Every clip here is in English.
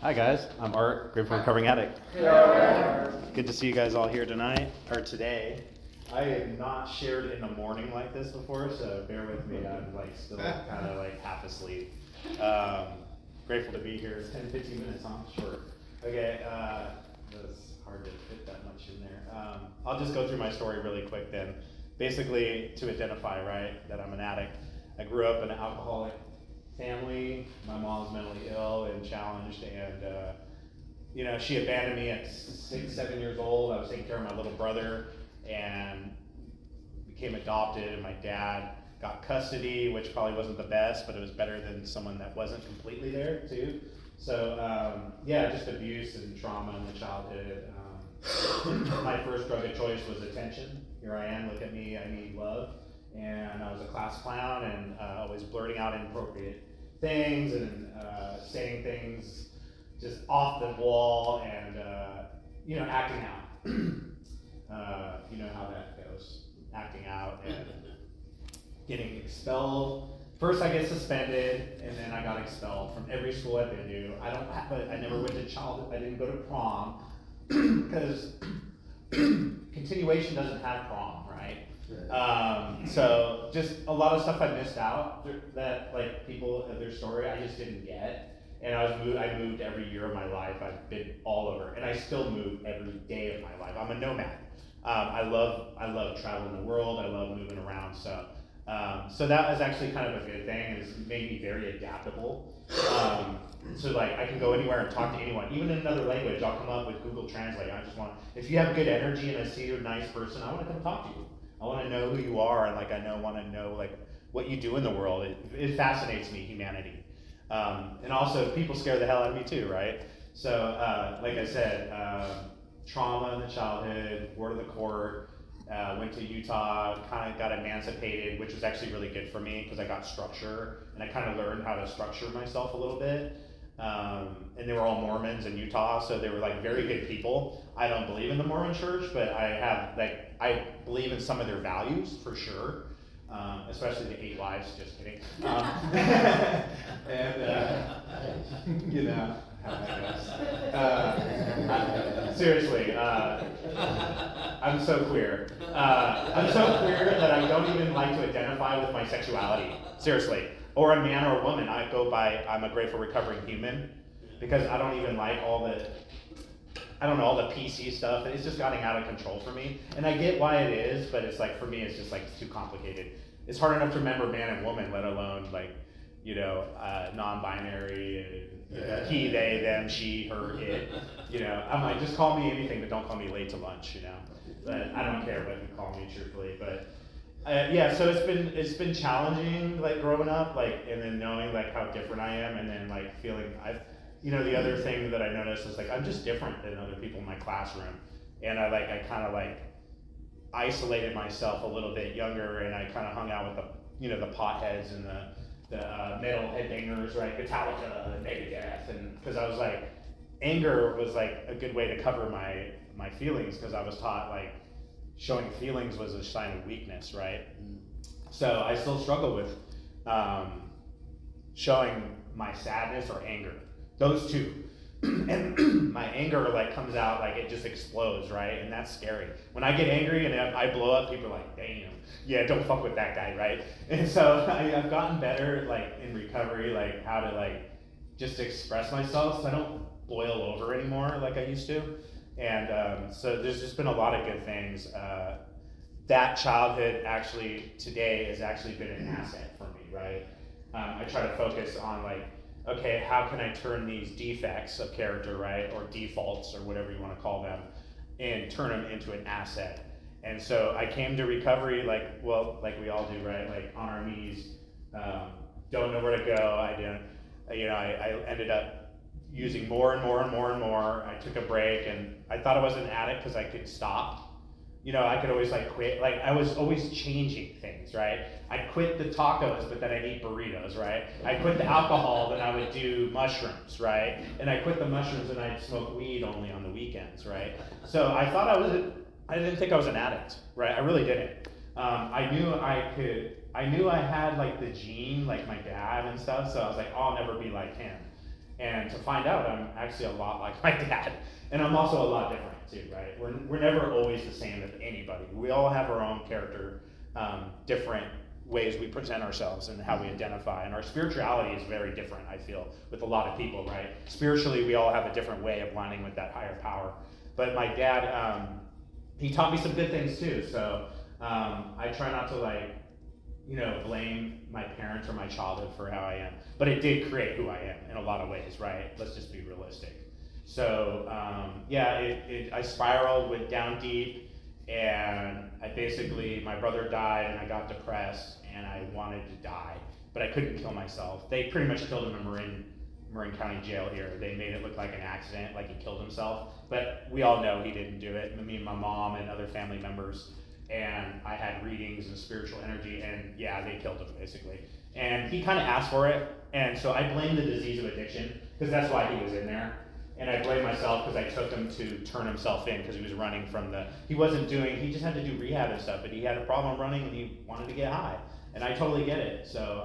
Hi guys, I'm Art, grateful recovering addict. Good to see you guys all here tonight, or today. I have not shared in the morning like this before, so bear with me, I'm like still kind of like half asleep. Grateful to be here, 10-15 minutes, huh? Short. Okay, that's hard to fit that much in there. I'll just go through my story really quick then. Basically, to identify, right, that I'm an addict. I grew up in an alcoholic family. My mom's mentally ill and challenged, and she abandoned me at 6-7 years old. I was taking care of my little brother and became adopted. My dad got custody, which probably wasn't the best, but it was better than someone that wasn't completely there too. So just abuse and trauma in the childhood. My first drug of choice was attention. Here I am, look at me, I need love. And I was a class clown and always blurting out inappropriate things and saying things just off the wall and acting out. You know how that goes, acting out and getting expelled. First I get suspended and then I got expelled from every school I've been to. I never went to childhood, I didn't go to prom because continuation doesn't have prom, right? So just a lot of stuff I missed out that like people of their story I just didn't get. And I moved every year of my life. I've been all over, and I still move every day of my life. I'm a nomad. I love traveling the world. I love moving around. So that was actually kind of a good thing. It's made me very adaptable. So like I can go anywhere and talk to anyone, even in another language. I'll come up with Google Translate. If you have good energy and I see you're a nice person, I want to come talk to you. I want to know who you are, and want to know like what you do in the world. It fascinates me, humanity. And also people scare the hell out of me too, right? So like I said, trauma in the childhood, word of the court, went to Utah, kind of got emancipated, which was actually really good for me because I got structure and I kind of learned how to structure myself a little bit. And they were all Mormons in Utah, so they were like very good people. I don't believe in the Mormon church, but I believe in some of their values for sure. Especially the 8 wives, just kidding. How that goes. Seriously, I'm so queer. I'm so queer that I don't even like to identify with my sexuality. Seriously. Or a man or a woman. I'm a grateful recovering human because I don't even like all the PC stuff. It's just gotten out of control for me. And I get why it is, but it's like, for me, it's just like too complicated. It's hard enough to remember man and woman, let alone non-binary, he, they, them, she, her, it. I'm like, just call me anything, but don't call me late to lunch, But I don't care what you call me, truthfully. But so it's been challenging, like growing up, and then knowing like how different I am, and then like feeling the other thing that I noticed is like I'm just different than other people in my classroom, and I kind of like isolated myself a little bit younger, and I kind of hung out with the potheads and the metal headbangers, right, Metallica, Megadeth, and because I was like, anger was like a good way to cover my feelings because I was taught like showing feelings was a sign of weakness, right? So I still struggle with showing my sadness or anger. Those two. And my anger like comes out, like it just explodes, right? And that's scary. When I get angry and I blow up, people are like, damn, yeah, don't fuck with that guy, right? And so I've gotten better like in recovery, like how to like just express myself so I don't boil over anymore like I used to. And so there's just been a lot of good things. That childhood actually today has actually been an asset for me, right? I try to focus on like, okay, how can I turn these defects of character, right, or defaults, or whatever you want to call them, and turn them into an asset? And so I came to recovery like we all do, right, like on our knees, don't know where to go. I ended up using more and more and more and more. I took a break, and I thought I was an addict because I could stop. I could always like quit. Like I was always changing things, right? I'd quit the tacos, but then I'd eat burritos, right? I quit the alcohol, then I would do mushrooms, right? And I quit the mushrooms and I'd smoke weed only on the weekends, right? So I thought I didn't think I was an addict, right? I really didn't. I knew I had like the gene, like my dad and stuff. So I was like, oh, I'll never be like him. And to find out I'm actually a lot like my dad. And I'm also a lot different too, right? We're never always the same as anybody. We all have our own character, different ways we present ourselves and how we identify. And our spirituality is very different, I feel, with a lot of people, right? Spiritually, we all have a different way of lining with that higher power. But my dad, he taught me some good things too. So I try not to blame my parents or my childhood for how I am. But it did create who I am in a lot of ways, right? Let's just be realistic. So I spiraled, went down deep, and my brother died and I got depressed and I wanted to die, but I couldn't kill myself. They pretty much killed him in Marin County Jail here. They made it look like an accident, like he killed himself, but we all know he didn't do it. Me and my mom and other family members, and I had readings and spiritual energy, and yeah, they killed him basically. And he kind of asked for it, and so I blame the disease of addiction, because that's why he was in there. And I blame myself because I took him to turn himself in because he was running from he just had to do rehab and stuff, but he had a problem running and he wanted to get high. And I totally get it. So,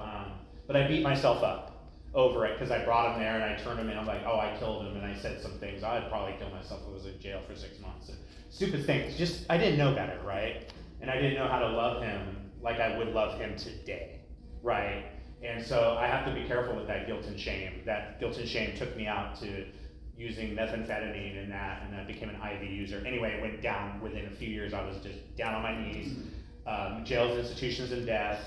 but I beat myself up over it because I brought him there and I turned him in. I'm like, oh, I killed him, and I said some things. I'd probably kill myself if I was in jail for 6 months. And stupid things. Just, I didn't know better, right? And I didn't know how to love him like I would love him today, right? And so I have to be careful with that guilt and shame. That guilt and shame took me out to using methamphetamine and I became an IV user. Anyway, it went down within a few years. I was just down on my knees, jails, institutions, and death.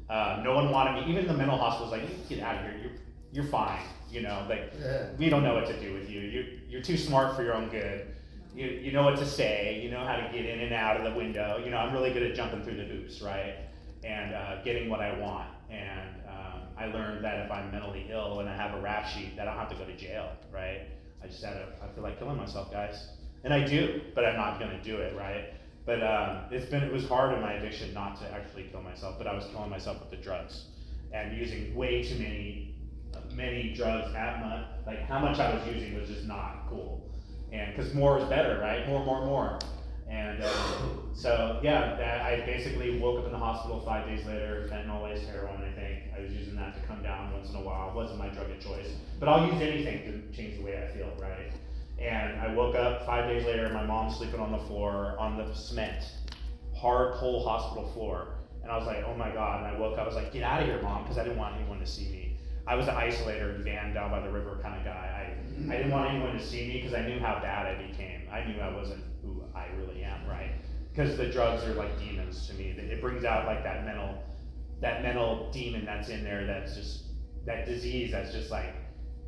No one wanted me. Even the mental hospital was like, you get out of here. You're fine. We don't know what to do with you. You're too smart for your own good. You know what to say. You know how to get in and out of the window. I'm really good at jumping through the hoops, right? And getting what I want. And I learned that if I'm mentally ill and I have a rap sheet, that I don't have to go to jail, right? I feel like killing myself, guys. And I do, but I'm not gonna do it, right? But it was hard in my addiction not to actually kill myself, but I was killing myself with the drugs and using way too many drugs at month. Like how much I was using was just not cool. And because more is better, right? More. And I basically woke up in the hospital 5 days later, fentanyl-laced heroin, I think. I was using that to come down once in a while. It wasn't my drug of choice. But I'll use anything to change the way I feel, right? And I woke up 5 days later, my mom's sleeping on the floor, on the cement, hard, cold hospital floor. And I was like, oh my God. And I woke up, I was like, get out of here, Mom, because I didn't want anyone to see me. I was an isolator and van down by the river kind of guy. I didn't want anyone to see me because I knew how bad I became. I knew I wasn't who I really am, right? Because the drugs are like demons to me. It brings out like that mental demon that's in there, that's just, that disease that's just like,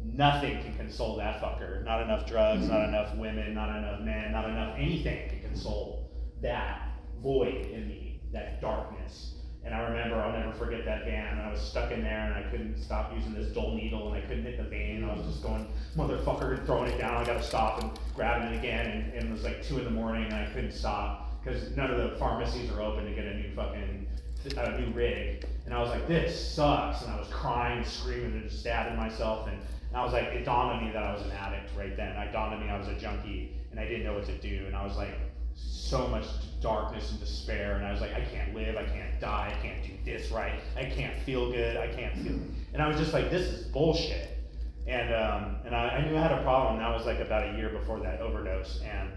nothing can console that fucker. Not enough drugs, not enough women, not enough men, not enough anything can console that void in me, that darkness. And I remember, I'll never forget that van, and I was stuck in there, and I couldn't stop using this dull needle, and I couldn't hit the vein, and I was just going, motherfucker, and throwing it down. I gotta stop and grabbing it again, and it was like 2 in the morning, and I couldn't stop, because none of the pharmacies are open to get a new rig. And I was like, this sucks, and I was crying and screaming and just stabbing myself, and I was like, it dawned on me that I was an addict right then. It dawned on me I was a junkie, and I didn't know what to do, and I was like, so much darkness and despair, and I was like, I can't live, I can't die, I can't do this right, I can't feel good, and I was just like, this is bullshit. And I knew I had a problem, and that was like about a year before that overdose, and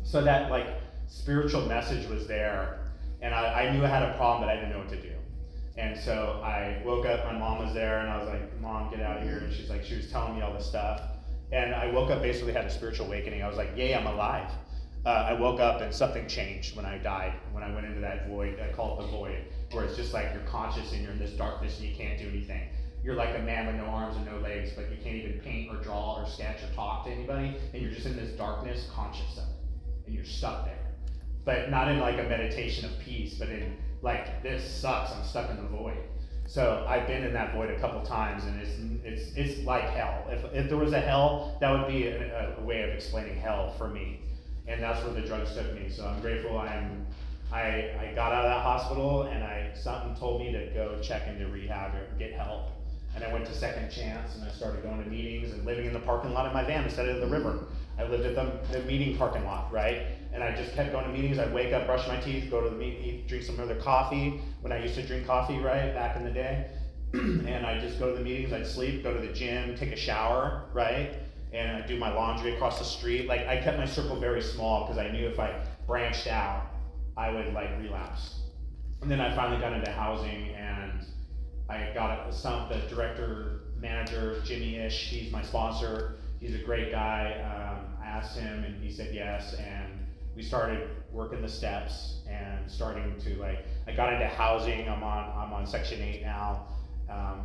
so that like spiritual message was there, and I knew I had a problem, but I didn't know what to do. And so I woke up, my mom was there, and I was like, Mom, get out of here, and she was telling me all this stuff, and I woke up, basically had a spiritual awakening. I was like, yay, I'm alive. I woke up and something changed when I died, when I went into that void. I call it the void, where it's just like you're conscious and you're in this darkness and you can't do anything. You're like a man with no arms and no legs, but you can't even paint or draw or sketch or talk to anybody, and you're just in this darkness, conscious of it, and you're stuck there. But not in like a meditation of peace, but in like, this sucks, I'm stuck in the void. So I've been in that void a couple times, and it's like hell. If there was a hell, that would be a way of explaining hell for me. And that's where the drugs took me. So I'm grateful I got out of that hospital, and something told me to go check into rehab or get help. And I went to Second Chance, and I started going to meetings and living in the parking lot of my van instead of the river. I lived at the meeting parking lot, right? And I just kept going to meetings. I'd wake up, brush my teeth, go to the meeting, drink some other coffee when I used to drink coffee, right, back in the day. and I just go to the meetings, I'd sleep, go to the gym, take a shower, right? And I'd do my laundry across the street. Like, I kept my circle very small because I knew if I branched out, I would like relapse. And then I finally got into housing, and I got the director, manager, Jimmy-ish, he's my sponsor. He's a great guy. I asked him and he said yes, and we started working the steps and starting to I got into housing. I'm on Section 8 now.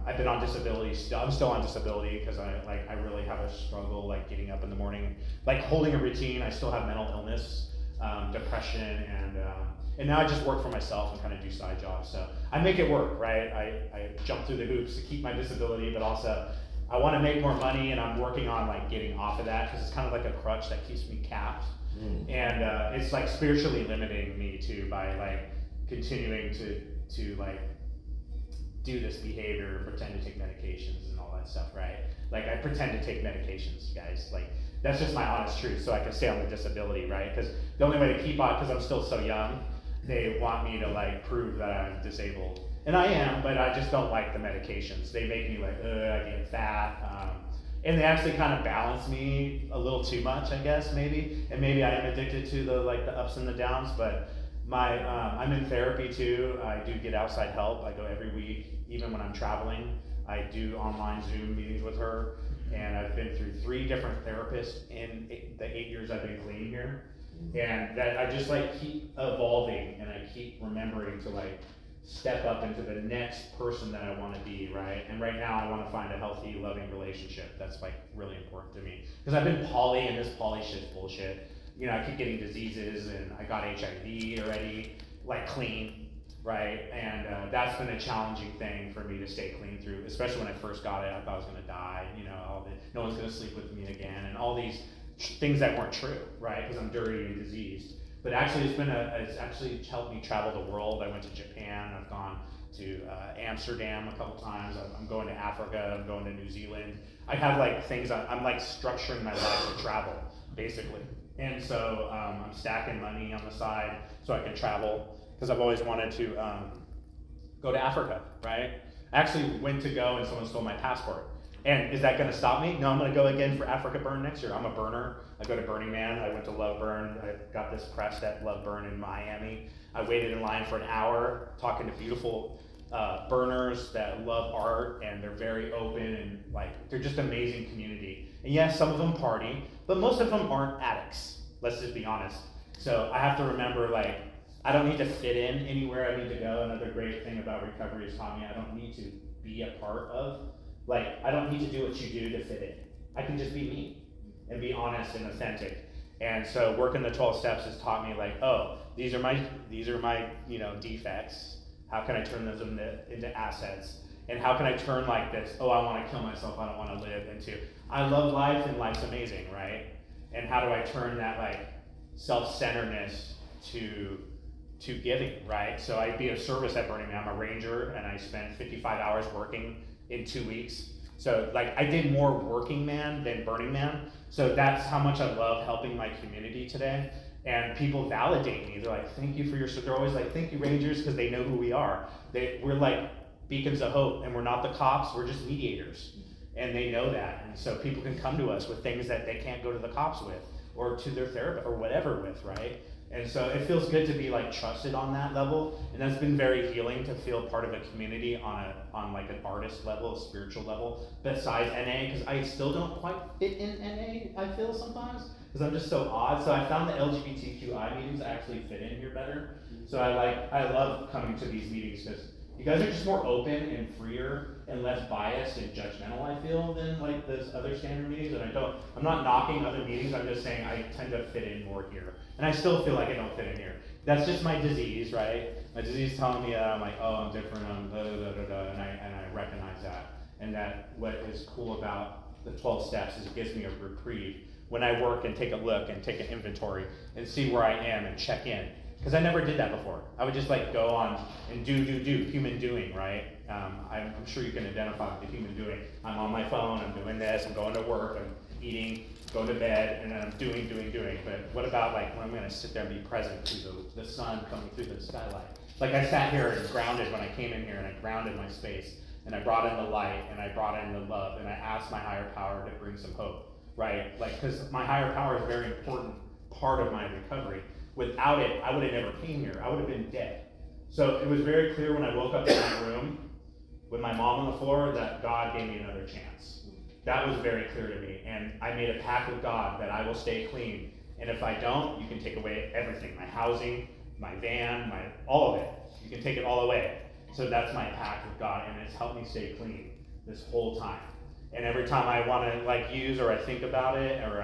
I've been on disability still. I'm still on disability because I really have a struggle getting up in the morning, holding a routine. I still have mental illness, depression, and now I just work for myself and kind of do side jobs. So I make it work, right? I jump through the hoops to keep my disability, but also I want to make more money, and I'm working on getting off of that because it's kind of like a crutch that keeps me capped. And it's spiritually limiting me too by continuing to do this behavior, pretend to take medications and all that stuff, right? I pretend to take medications, guys. That's just my honest truth, so I can stay on the disability, right? Because the only way to keep on, because I'm still so young, they want me to prove that I'm disabled. And I am, but I just don't like the medications. They make me I get fat. And they actually kind of balance me a little too much, I guess, maybe. And maybe I am addicted to the ups and the downs, but I'm in therapy too. I do get outside help. I go every week, even when I'm traveling. I do online Zoom meetings with her, and I've been through 3 different therapists in the 8 years I've been clean here. And that I just keep evolving, and I keep remembering to step up into the next person that I want to be, right? And right now I want to find a healthy, loving relationship. That's really important to me. Because I've been poly, and this poly shit's bullshit. I keep getting diseases, and I got HIV already, clean, right? And that's been a challenging thing for me to stay clean through, especially when I first got it. I thought I was gonna die, no one's gonna sleep with me again, and all these things that weren't true, right? Because I'm dirty and diseased. But actually, it's actually helped me travel the world. I went to Japan. I've gone to Amsterdam a couple times. I'm going to Africa. I'm going to New Zealand. I have things. I'm structuring my life to travel, basically. And so I'm stacking money on the side so I can travel because I've always wanted to go to Africa, right? I actually went to go and someone stole my passport. And is that going to stop me? No, I'm going to go again for Africa Burn next year. I'm a burner. I go to Burning Man. I went to Love Burn. I got this press at Love Burn in Miami. I waited in line for an hour talking to beautiful burners that love art, and they're very open, and they're just amazing community. And yes, some of them party, but most of them aren't addicts. Let's just be honest. So I have to remember I don't need to fit in anywhere I need to go. Another great thing about recovery is taught me I don't need to be a part of. I don't need to do what you do to fit in. I can just be me and be honest and authentic. And so working the 12 steps has taught me these are my defects. How can I turn those into assets? And how can I turn this, I want to kill myself, I don't want to live, into, I love life and life's amazing, right? And how do I turn that self-centeredness to giving, right? So I'd be of service at Burning Man. I'm a ranger, and I spent 55 hours working in 2 weeks. So I did more working man than Burning Man. So that's how much I love helping my community today. And people validate me. They're thank you for your, they're always thank you Rangers, because they know who we are. We're beacons of hope, and we're not the cops, we're just mediators. And they know that. And so people can come to us with things that they can't go to the cops with, or to their therapist, or whatever with, right? And so it feels good to be trusted on that level, and that's been very healing to feel part of a community on an artist level, a spiritual level, besides NA, because I still don't quite fit in NA, I feel sometimes, because I'm just so odd. So I found the LGBTQI meetings actually fit in here better. So I love coming to these meetings because you guys are just more open and freer and less biased and judgmental, I feel, than those other standard meetings. And I'm not knocking other meetings, I'm just saying I tend to fit in more here. And I still feel like I don't fit in here. That's just my disease, right? My disease telling me I'm I'm different, I'm blah, blah, blah, blah, and I recognize that. And that what is cool about the 12 steps is it gives me a reprieve when I work and take a look and take an inventory and see where I am and check in. Because I never did that before. I would just go on and do, human doing, right? I'm sure you can identify with the human doing. I'm on my phone, I'm doing this, I'm going to work, I'm eating, going to bed, and then I'm doing. But what about when I'm gonna sit there and be present to the sun coming through the skylight? I sat here and grounded when I came in here, and I grounded my space. and I brought in the light, and I brought in the love, and I asked my higher power to bring some hope, right? Like, because my higher power is a very important part of my recovery. Without it, I would have never came here. I would have been dead. So it was very clear when I woke up in that room with my mom on the floor that God gave me another chance. That was very clear to me. And I made a pact with God that I will stay clean. And if I don't, you can take away everything, my housing, my van, all of it. You can take it all away. So that's my pact with God, and it's helped me stay clean this whole time. And every time I want to like use or I think about it, or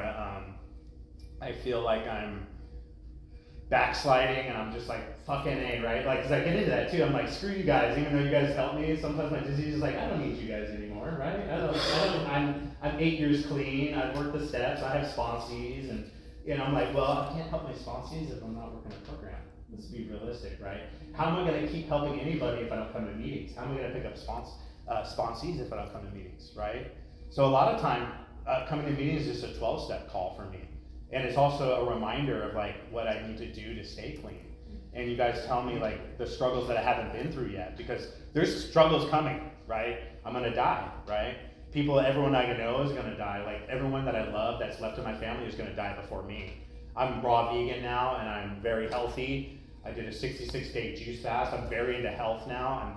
I feel like I'm backsliding and I'm just like fucking A, right? Like, cause I get into that too. I'm like, screw you guys, even though you guys help me. Sometimes my disease is like, I don't need you guys anymore, right? I'm 8 years clean. I've worked the steps. I have sponsees, and I'm like, well, I can't help my sponsees if I'm not working a program. Let's be realistic, right? How am I going to keep helping anybody if I don't come to meetings? How am I going to pick up sponsees if I don't come to meetings, right? So a lot of time, coming to meetings is just a 12-step call for me. And it's also a reminder of like what I need to do to stay clean. And you guys tell me like the struggles that I haven't been through yet, because there's struggles coming, right? I'm going to die, right? Everyone I know is going to die. Like everyone that I love that's left in my family is going to die before me. I'm raw vegan now, and I'm very healthy. I did a 66-day juice fast. I'm very into health now.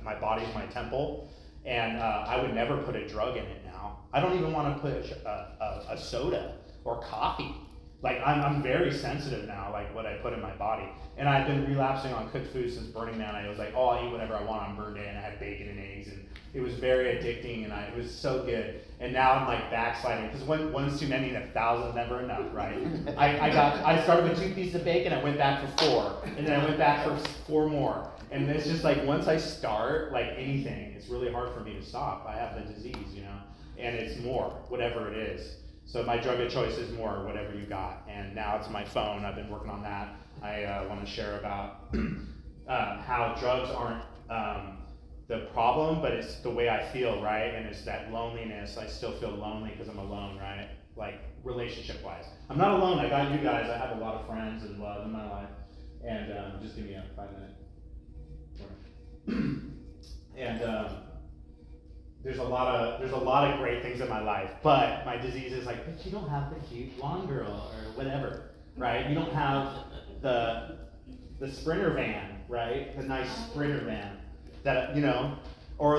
My body's my temple, and I would never put a drug in it now. I don't even want to put a soda or coffee. Like I'm very sensitive now, like what I put in my body. And I've been relapsing on cooked food since Burning Man. I was like, oh, I'll eat whatever I want on Burn Day, and I had bacon and eggs, and it was very addicting, and it was so good. And now I'm like backsliding, because one's too many and 1,000's never enough, right? I started with 2 pieces of bacon, I went back for 4, and then I went back for 4 more. And it's just like, once I start, like anything, it's really hard for me to stop. I have the disease, and it's more, whatever it is. So my drug of choice is more, whatever you got. And now it's my phone. I've been working on that. I want to share about how drugs aren't the problem, but it's the way I feel, right? And it's that loneliness. I still feel lonely because I'm alone, right? Like relationship-wise. I'm not alone. I got you guys. I have a lot of friends and love in my life. And just give me a 5-minute. And there's a lot of great things in my life, but my disease is like, but you don't have the cute blonde girl or whatever, right? You don't have the Sprinter van, right? The nice Sprinter van that or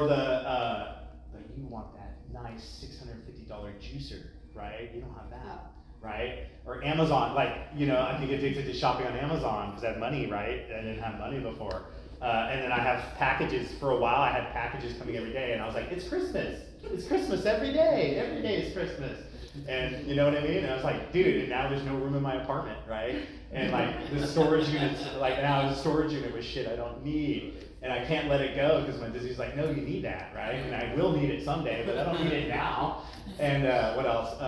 you want that nice $650 juicer, right? You don't have that, right? Or Amazon, I get addicted to shopping on Amazon because I have money, right? I didn't have money before. And then I have packages. For a while, I had packages coming every day, and I was like, it's Christmas. It's Christmas every day. Every day is Christmas. And you know what I mean? And I was like, dude, and now there's no room in my apartment, right? And like the storage units, now the storage unit was shit I don't need. And I can't let it go because my disease is like, no, you need that, right? And I will need it someday, but I don't need it now. And what else?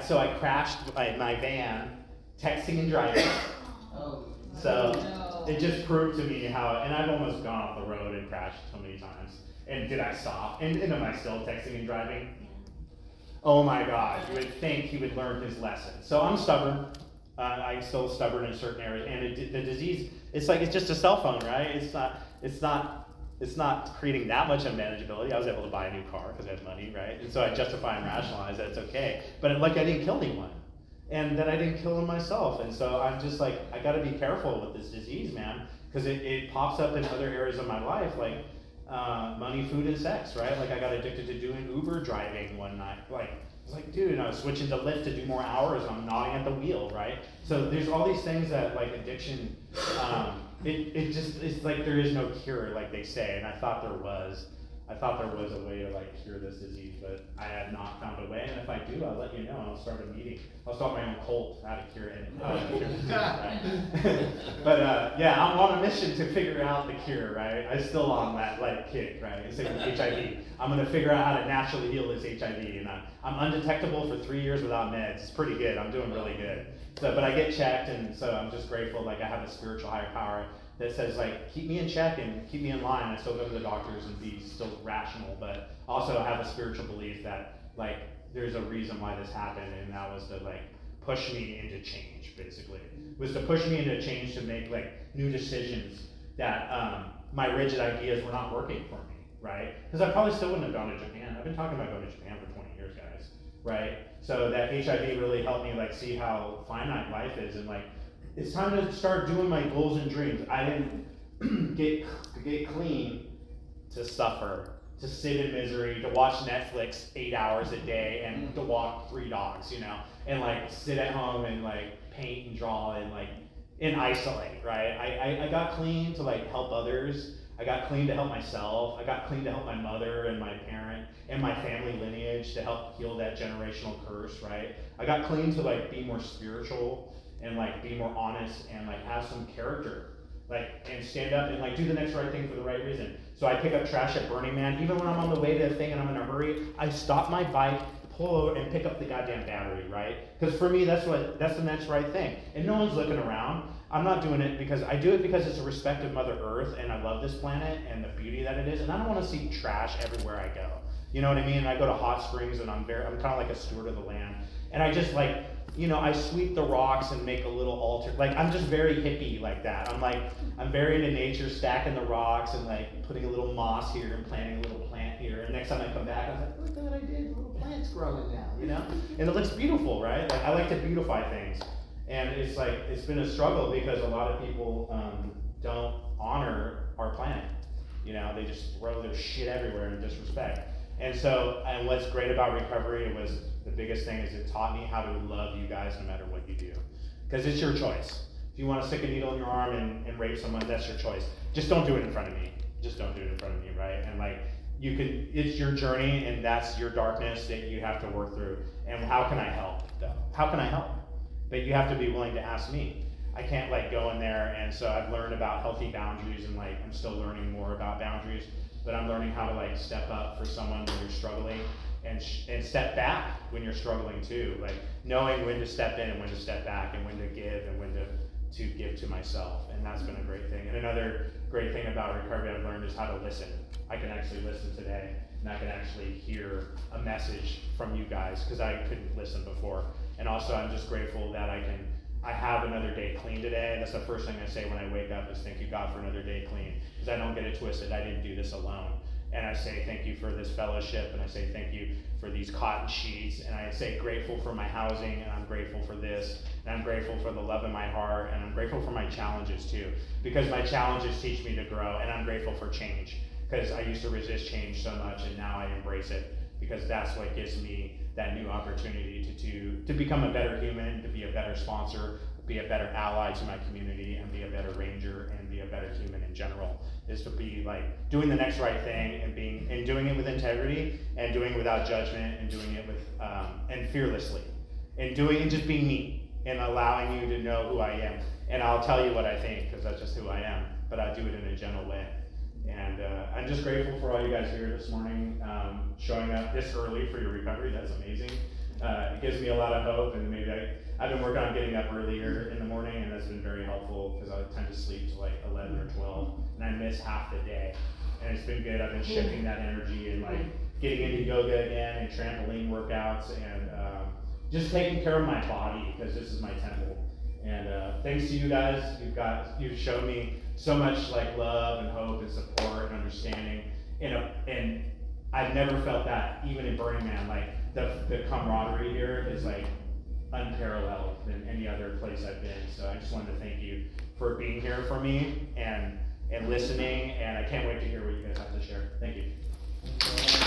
So I crashed my van, texting and driving. So it just proved to me how, and I've almost gone off the road and crashed so many times. And did I stop? And am I still texting and driving? Oh my God, you would think he would learn his lesson. So I'm stubborn. I'm still stubborn in certain areas. And the disease, it's just a cell phone, right? It's not creating that much unmanageability. I was able to buy a new car because I had money, right? And so I justify and rationalize that it's okay. But I didn't kill anyone. And then I didn't kill him myself. And so I'm just like, I gotta be careful with this disease, man. Because it pops up in other areas of my life, like money, food, and sex, right? Like I got addicted to doing Uber driving one night. Like, I was like, dude, and I was switching to Lyft to do more hours, and I'm nodding at the wheel, right? So there's all these things that, like addiction, it's like there is no cure, like they say, and I thought there was. I thought there was a way to cure this disease, but I have not found a way. And if I do, I'll let you know. I'll start a meeting. I'll start my own cult how to cure it. But I'm on a mission to figure out the cure, right? I'm still on that kick, right? It's like with HIV. I'm gonna figure out how to naturally heal this HIV, and I'm undetectable for 3 years without meds. It's pretty good. I'm doing really good. So, but I get checked, and so I'm just grateful. I have a spiritual higher power that says keep me in check and keep me in line. I still go to the doctors and be still rational, but also I have a spiritual belief that there's a reason why this happened, and that was to push me into change. Basically, was to push me into change to make new decisions that my rigid ideas were not working for me, right? Because I probably still wouldn't have gone to Japan. I've been talking about going to Japan for 20 years, guys, right? So that HIV really helped me like see how finite life is, and like it's time to start doing my goals and dreams. I didn't get clean to suffer, to sit in misery, to watch Netflix 8 hours a day, and to walk 3 dogs, you know, and like sit at home and like paint and draw and isolate, right? I got clean to like help others. I got clean to help myself. I got clean to help my mother and my parent and my family lineage, to help heal that generational curse, right? I got clean to like be more spiritual and like be more honest and like have some character, like, and stand up and like do the next right thing for the right reason. So I pick up trash at Burning Man. Even when I'm on the way to the thing and I'm in a hurry, I stop my bike, pull over, and pick up the goddamn battery, right? Because for me, that's the next right thing. And no one's looking around. I'm not doing it because I do it because it's a respect of Mother Earth, and I love this planet and the beauty that it is, and I don't want to see trash everywhere I go. You know what I mean? And I go to hot springs, and I'm kind of like a steward of the land, and I just like, you know, I sweep the rocks and make a little altar. Like, I'm just very hippie like that. I'm very into nature, stacking the rocks and like putting a little moss here and planting a little plant here. And next time I come back, I was like, look at what I did, the little plant's growing now, you know? And it looks beautiful, right? Like, I like to beautify things. And it's like, it's been a struggle because a lot of people don't honor our planet. You know, they just throw their shit everywhere in disrespect. And so, and what's great about recovery was, the biggest thing is it taught me how to love you guys no matter what you do. Because it's your choice. If you want to stick a needle in your arm and rape someone, that's your choice. Just don't do it in front of me. Just don't do it in front of me, right? And like, it's your journey, and that's your darkness that you have to work through. And how can I help, though? How can I help? But you have to be willing to ask me. I can't like go in there, and so I've learned about healthy boundaries, and like I'm still learning more about boundaries, but I'm learning how to like step up for someone when you're struggling, and step back when you're struggling too, like knowing when to step in and when to step back, and when to give and when to give to myself. And that's been a great thing. And another great thing about recovery I've learned is how to listen. I can actually listen today, and I can actually hear a message from you guys, because I couldn't listen before. And also I'm just grateful that I have another day clean today. That's the first thing I say when I wake up, is thank you, God, for another day clean, because I don't get it twisted. I didn't do this alone. And I say thank you for this fellowship, and I say thank you for these cotton sheets, and I say grateful for my housing, and I'm grateful for this, and I'm grateful for the love in my heart, and I'm grateful for my challenges too, because my challenges teach me to grow, and I'm grateful for change, because I used to resist change so much, and now I embrace it, because that's what gives me that new opportunity to become a better human, to be a better sponsor, be a better ally to my community, and be a better ranger, and be a better human in general, is to be like doing the next right thing, and doing it with integrity, and doing it without judgment, and doing it with and fearlessly, and just being me, and allowing you to know who I am. And I'll tell you what I think, because that's just who I am, but I do it in a gentle way. And I'm just grateful for all you guys here this morning, showing up this early for your recovery. That's amazing. It gives me a lot of hope, and maybe I've been working on getting up earlier in the morning, and that's been very helpful, because I tend to sleep till like 11 or 12, and I miss half the day. And it's been good. I've been shifting that energy and like getting into yoga again, and trampoline workouts, and just taking care of my body, because this is my temple. And thanks to you guys, you've shown me so much like love and hope and support and understanding. And I've never felt that, even in Burning Man. Like the camaraderie here is like unparalleled than any other place I've been. So I just wanted to thank you for being here for me and listening. And I can't wait to hear what you guys have to share. Thank you.